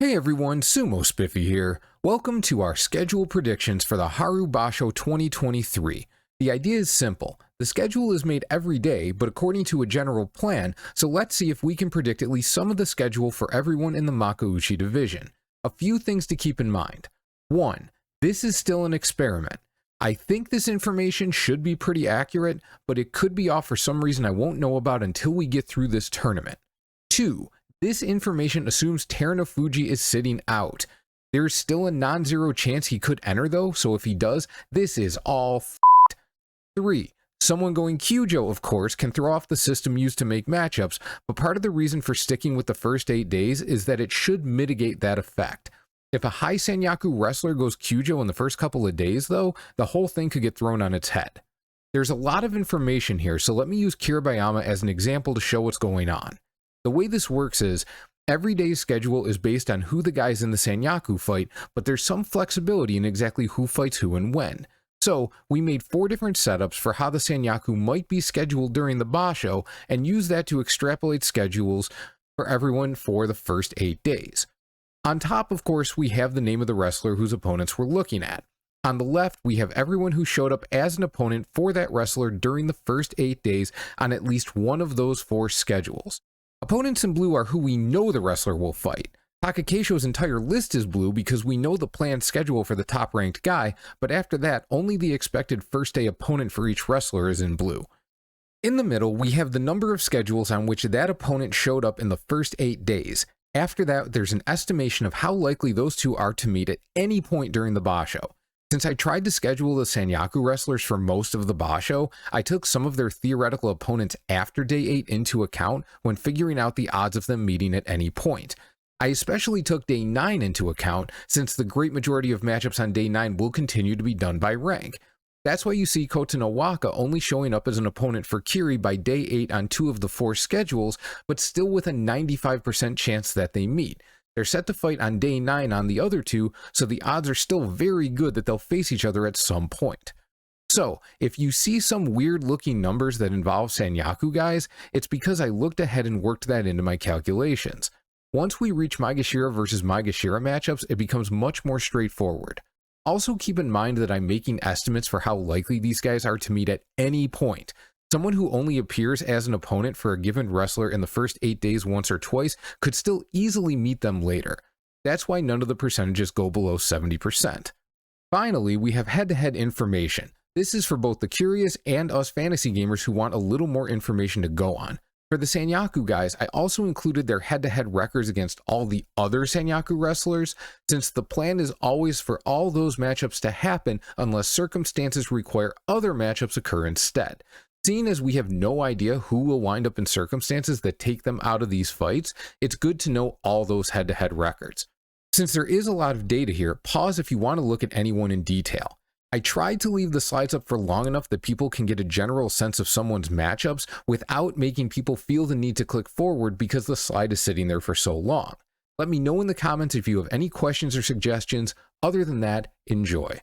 Hey everyone, Sumo Spiffy here. Welcome to our schedule predictions for the Haru Basho 2023. The idea is simple. The schedule is made every day, but according to a general plan, so let's see if we can predict at least some of the schedule for everyone in the Makuuchi division. A few things to keep in mind. 1. This is still an experiment. I think this information should be pretty accurate, but it could be off for some reason I won't know about until we get through this tournament. 2. This information assumes Terunofuji is sitting out. There's still a non-zero chance he could enter though, so if he does, this is all f***ed. 3. Someone going Kyujo, of course, can throw off the system used to make matchups, but part of the reason for sticking with the first 8 days is that it should mitigate that effect. If a high Sanyaku wrestler goes Kyujo in the first couple of days though, the whole thing could get thrown on its head. There's a lot of information here, so let me use Kirabayama as an example to show what's going on. The way this works is, every day's schedule is based on who the guys in the Sanyaku fight, but there's some flexibility in exactly who fights who and when. So, we made 4 different setups for how the Sanyaku might be scheduled during the Basho, and use that to extrapolate schedules for everyone for the first 8 days. On top, of course, we have the name of the wrestler whose opponents we're looking at. On the left, we have everyone who showed up as an opponent for that wrestler during the first 8 days on at least one of those 4 schedules. Opponents in blue are who we know the wrestler will fight. Takakeisho's entire list is blue because we know the planned schedule for the top-ranked guy, but after that, only the expected first-day opponent for each wrestler is in blue. In the middle, we have the number of schedules on which that opponent showed up in the first 8 days. After that, there's an estimation of how likely those two are to meet at any point during the Basho. Since I tried to schedule the Sanyaku wrestlers for most of the Basho, I took some of their theoretical opponents after day 8 into account when figuring out the odds of them meeting at any point. I especially took day 9 into account since the great majority of matchups on day 9 will continue to be done by rank. That's why you see Kota no Waka only showing up as an opponent for Kiri by day 8 on 2 of the 4 schedules, but still with a 95% chance that they meet. They're set to fight on day 9 on the other 2, so the odds are still very good that they'll face each other at some point. So, if you see some weird looking numbers that involve Sanyaku guys, it's because I looked ahead and worked that into my calculations. Once we reach Maegashira versus Maegashira matchups, it becomes much more straightforward. Also keep in mind that I'm making estimates for how likely these guys are to meet at any point. Someone who only appears as an opponent for a given wrestler in the first 8 days once or twice could still easily meet them later. That's why none of the percentages go below 70%. Finally, we have head-to-head information. This is for both the curious and us fantasy gamers who want a little more information to go on. For the Sanyaku guys, I also included their head-to-head records against all the other Sanyaku wrestlers, since the plan is always for all those matchups to happen unless circumstances require other matchups occur instead. Seeing as we have no idea who will wind up in circumstances that take them out of these fights, it's good to know all those head-to-head records. Since there is a lot of data here, pause if you want to look at anyone in detail. I tried to leave the slides up for long enough that people can get a general sense of someone's matchups without making people feel the need to click forward because the slide is sitting there for so long. Let me know in the comments if you have any questions or suggestions. Other than that, enjoy.